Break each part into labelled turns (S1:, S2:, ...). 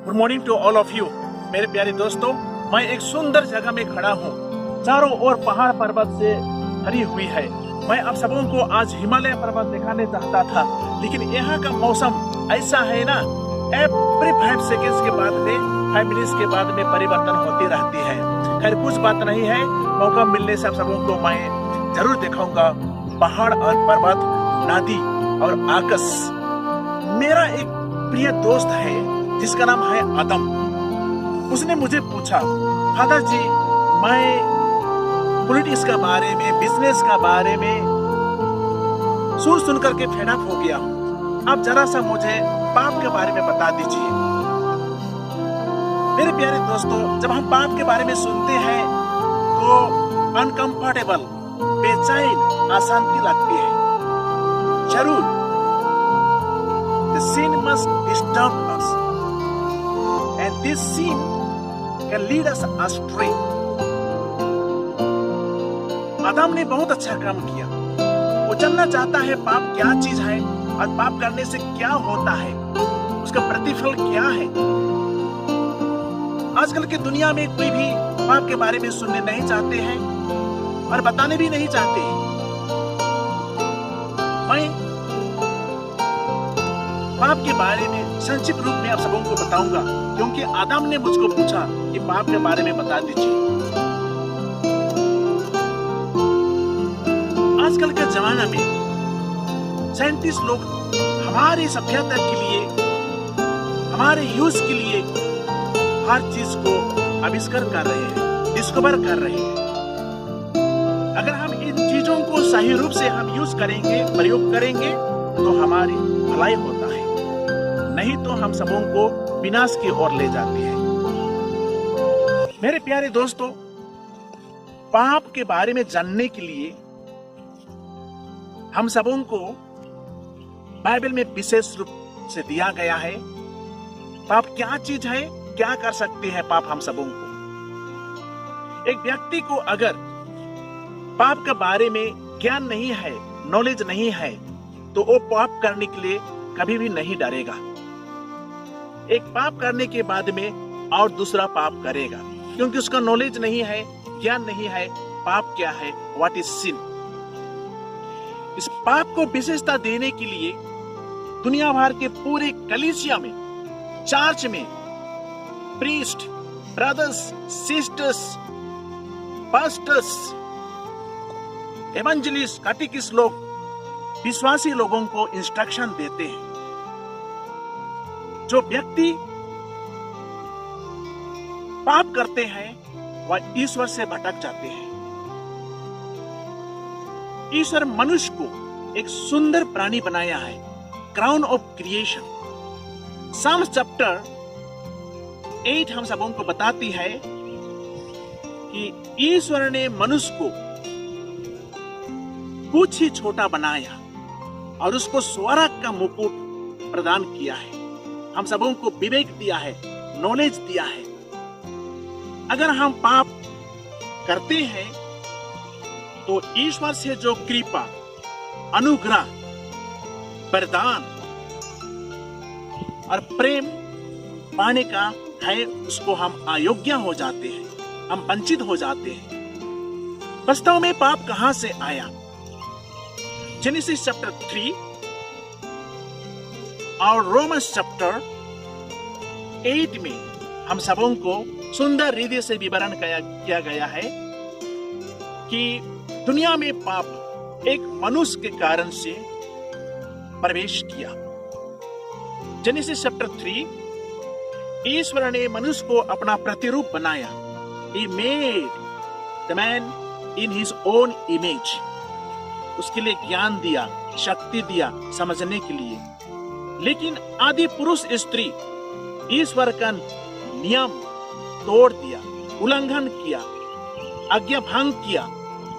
S1: Good morning to all of you. मेरे प्यारे दोस्तों, मैं एक सुंदर जगह में खड़ा हूँ। चारों ओर पहाड़ पर्वत से भरी हुई है। मैं आप सबों को आज हिमालय पर्वत दिखाने चाहता था, लेकिन यहाँ का मौसम ऐसा है ना, एवरी 5 सेकेंड्स के बाद में 5 मिनट्स के बाद में परिवर्तन होती रहती है। खैर कुछ बात नहीं है, मौका मिलने से आप सबों को मैं जरूर दिखाऊंगा पहाड़ और पर्वत, नदी और आकाश। मेरा एक प्रिय दोस्त है जिसका नाम है आदम। उसने मुझे पूछा, फादर जी, मैं पॉलिटिक्स के बारे में, बिजनेस का बारे में सुन करके फेड अप हो गया हूँ। आप जरा सा मुझे पाप के बारे में बता दीजिए। मेरे प्यारे दोस्तों, जब हम पाप के बारे में सुनते हैं तो अनकंफर्टेबल, बेचैन, अशांति लगती है। जरूर the sin must disturb us and this sin can lead us astray. आदम ने बहुत अच्छा काम किया। वो जानना चाहता है पाप क्या चीज है और पाप करने से क्या होता है, उसका प्रतिफल क्या है। आजकल की दुनिया में कोई भी पाप के बारे में सुनने नहीं चाहते हैं और बताने भी नहीं चाहते हैं। मैं पाप के बारे में संक्षिप्त रूप में आप सबों को बताऊंगा, क्योंकि आदम ने मुझको पूछा कि पाप के बारे में बता दीजिए। आजकल के जमाना में साइंटिस्ट लोग हमारी सभ्यता के लिए, हमारे यूज के लिए हर चीज को आविष्कार कर रहे हैं, डिस्कवर कर रहे हैं। अगर हम इन चीजों को सही रूप से हम यूज करेंगे, प्रयोग करेंगे, तो हमारी भलाई होता है, नहीं तो हम सबों को विनाश की ओर ले जाती है। मेरे प्यारे दोस्तों, पाप के बारे में जानने के लिए हम सबों को बाइबल में विशेष रूप से दिया गया है। पाप क्या चीज है, क्या कर सकते हैं पाप हम सबों को। एक व्यक्ति को अगर पाप के बारे में ज्ञान नहीं है, नॉलेज नहीं है, तो वो पाप करने के लिए कभी भी नहीं डरेगा। एक पाप करने के बाद में और दूसरा पाप करेगा, क्योंकि उसका नॉलेज नहीं है, ज्ञान नहीं है पाप क्या है, व्हाट इज सिन। इस पाप को विशेषता देने के लिए दुनिया भर के पूरे कलीसिया में, चर्च में, priest, brothers, sisters, pastors, evangelist, catechist लोग विश्वासी लोगों को इंस्ट्रक्शन देते हैं। जो व्यक्ति पाप करते हैं वह ईश्वर से भटक जाते हैं। ईश्वर मनुष्य को एक सुंदर प्राणी बनाया है, crown of creation. Psalms chapter 8 हम सबों को बताती है कि ईश्वर ने मनुष्य को कुछ ही छोटा बनाया और उसको स्वर्ग का मुकुट प्रदान किया है। हम सबों को विवेक दिया है, नॉलेज दिया है। अगर हम पाप करते हैं तो ईश्वर से जो कृपा, अनुग्रह, वरदान और प्रेम पाने का है, उसको हम अयोग्य हो जाते हैं, हम वंचित हो जाते हैं। वास्तव में पाप कहां से आया? जेनेसिस चैप्टर 3 और रोमन्स चैप्टर 8 में हम सबों को सुंदर रीति से विवरण किया गया है कि दुनिया में पाप एक मनुष्य के कारण से प्रवेश किया। जेनेसिस चैप्टर 3, ईश्वर ने मनुष्य को अपना प्रतिरूप बनाया। He made the man in his own image. उसके लिए ज्ञान दिया, शक्ति दिया समझने के लिए। लेकिन आदि पुरुष स्त्री ईश्वर का नियम तोड़ दिया, उल्लंघन किया, आज्ञा भंग किया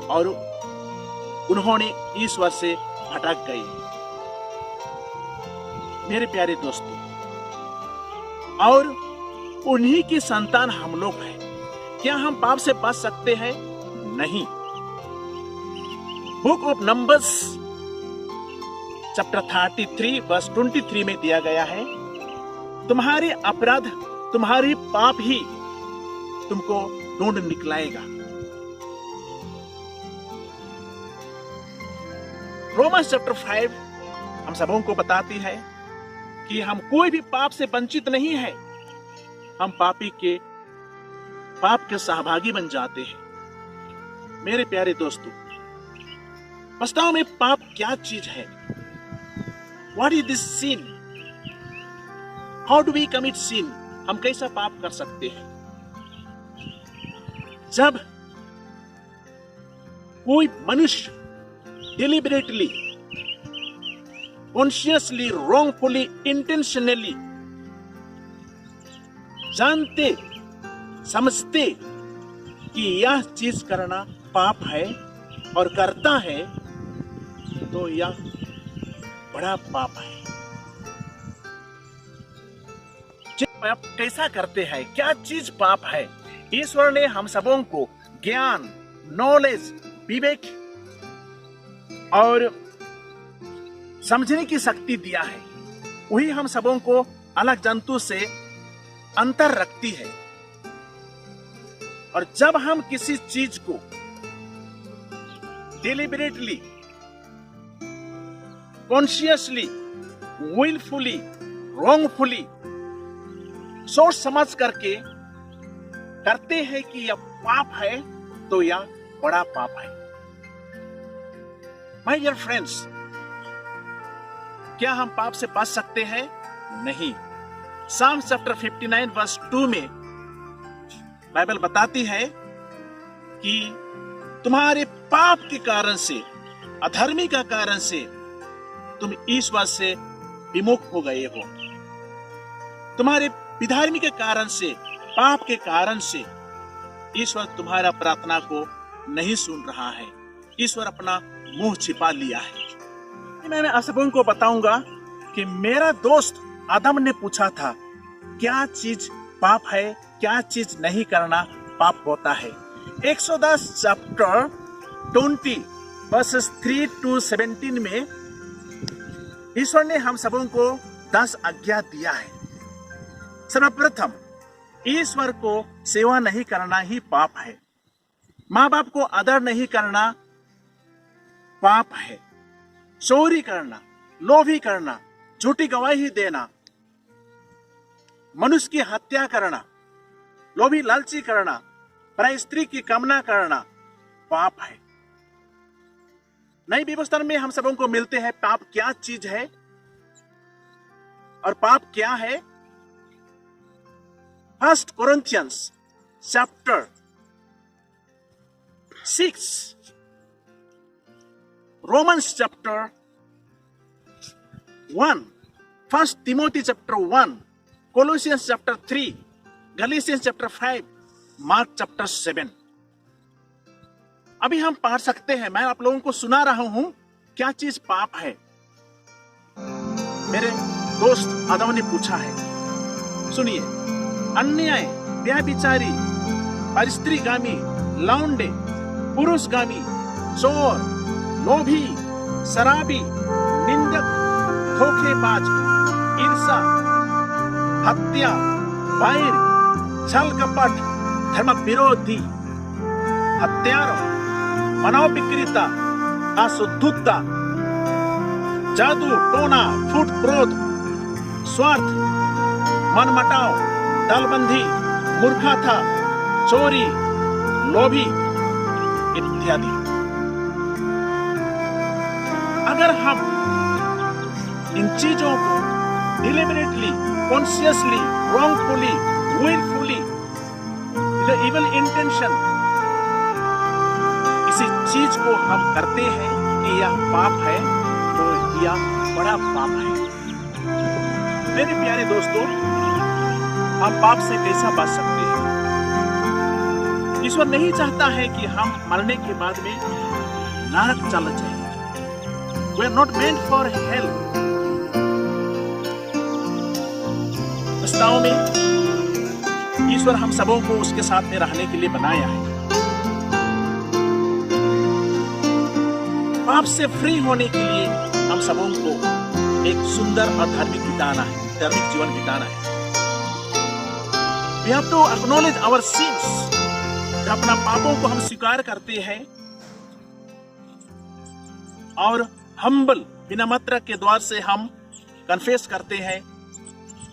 S1: और उन्होंने ईश्वर से भटक गए। मेरे प्यारे दोस्तों, और उन्हीं की संतान हम लोग हैं। क्या हम पाप से बच सकते हैं? नहीं। Book of numbers chapter 33 verse 23 में दिया गया है, तुम्हारे अपराध तुम्हारी पाप ही तुमको ढूंढ निकलाएगा। रोमन्स चैप्टर 5 हम सबों को बताती है कि हम कोई भी पाप से वंचित नहीं है। हम पाप के सहभागी बन जाते हैं। मेरे प्यारे दोस्तों, वास्तव में पाप क्या चीज है? What is this sin? How do we commit sin? हम कैसा पाप कर सकते हैं? जब कोई मनुष्य deliberately, consciously, wrongfully, intentionally जानते समझते कि यह चीज करना पाप है और करता है, तो यह बड़ा पाप है। पाप कैसा करते हैं? क्या चीज पाप है? ईश्वर ने हम सबों को ज्ञान, नॉलेज, विवेक और समझने की शक्ति दिया है। वही हम सबों को अलग जंतु से अंतर रखती है। और जब हम किसी चीज को डिलिबरेटली, कॉन्शियसली, विलफुली, रॉन्गफुली सोच समझ करके करते हैं कि यह पाप है, तो यह बड़ा पाप है। माय डियर फ्रेंड्स, क्या हम पाप से बच सकते हैं? नहीं। साम चैप्टर 59 वर्स 2 में बाइबल बताती है कि तुम्हारे पाप के कारण से, अधर्मी का कारण से तुम ईश्वर से विमुख हो गए हो। तुम्हारे विधर्मी के कारण से, पाप के कारण से ईश्वर तुम्हारा प्रार्थना को नहीं सुन रहा है। ईश्वर अपना मुंह छिपा लिया है। मैं आप सबों को बताऊंगा कि मेरा दोस्त आदम ने पूछा था, क्या चीज पाप है, क्या चीज नहीं करना पाप होता है। 110 चैप्टर 20 वर्सेस 3 to 17 में ईश्वर ने हम सबों को 10 आज्ञा दिया है। सर्वप्रथम, ईश्वर को सेवा नहीं करना ही पाप है। माँ बाप को आदर नहीं करना पाप है। चोरी करना, लोभी करना, झूठी गवाही देना, मनुष्य की हत्या करना, लोभी लालची करना, पराई स्त्री की कामना करना पाप है। नई व्यवस्था में हम सबों को मिलते हैं पाप क्या चीज है और पाप क्या है। 1 Corinthians chapter 6, Romans chapter 1, 1 Timothy chapter 1, Colossians chapter 3, Galatians chapter 5, Mark chapter 7। अभी हम पढ़ सकते हैं। मैं आप लोगों को सुना रहा हूं क्या चीज पाप है। मेरे दोस्त आदम ने पूछा है, सुनिए। अन्याय, व्यभिचारी, परिस्त्रीगामी, लौंडे, पुरुषगामी, चोर, लोभी, शराबी, निंदक, धोखेबाज, ईर्षा, हत्या, वैर, छल कपट, धर्म विरोधी, हत्यारा, मनोविकृता, अशुद्धता, जादू टोना, फूट क्रोध, स्वार्थ, मनमटाव, दलबंदी, मूर्खता, चोरी, लोभी इत्यादि। अगर हम इन चीजों को deliberately, consciously, wrongfully, wilfully, with evil intention किसी चीज को हम करते हैं कि यह पाप है, तो यह बड़ा पाप है। मेरे प्यारे दोस्तों, हम पाप से कैसा बच सकते हैं? ईश्वर नहीं चाहता है कि हम मरने के बाद में नरक चले जाएं। We are not meant for hell। वास्तव में ईश्वर हम सबों को उसके साथ में रहने के लिए बनाया है। पाप से फ्री होने के लिए हम सबों को एक सुंदर और धार्मिक जीवन बिताना है। We have to acknowledge our sins. जब अपना पापों को हम स्वीकार करते हैं और हम्बल विनम्रता के द्वार से हम कन्फेस करते हैं,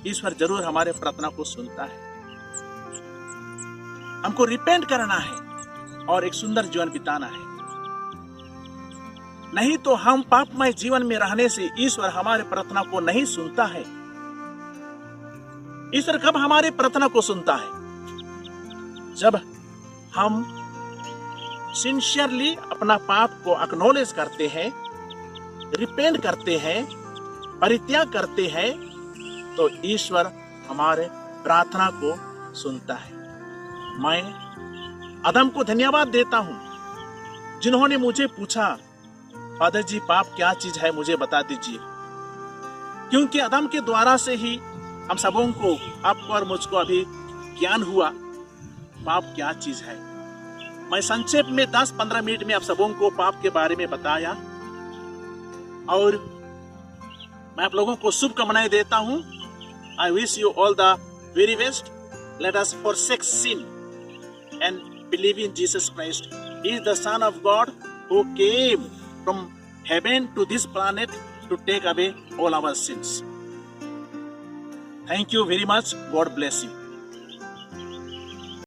S1: ईश्वर जरूर हमारे प्रार्थना को सुनता है। हमको रिपेंट करना है और एक सुंदर जीवन बिताना है। नहीं तो हम पापमय जीवन में रहने से ईश्वर हमारे प्रार्थना को नहीं सुनता है। ईश्वर कब हमारे प्रार्थना को सुनता है? जब हम सिंसियरली अपना पाप को एक्नॉलेज करते हैं, रिपेंट करते हैं, परित्याग करते हैं, तो ईश्वर हमारे प्रार्थना को सुनता है। मैं आदम को धन्यवाद देता हूं जिन्होंने मुझे पूछा, फादर जी पाप क्या चीज है मुझे बता दीजिए, क्योंकि आदम के द्वारा से ही हम सबों को, आपको और मुझको अभी ज्ञान हुआ पाप क्या चीज है। मैं संक्षेप में 10-15 मिनट में आप सबों को पाप के बारे में बताया और मैं आप लोगों को शुभकामनाएं देता हूं। I wish you all the very best. Let us forsake sin and believe in Jesus Christ. He is the Son of God who came from heaven to this planet to take away all our sins. Thank you very much. God bless you.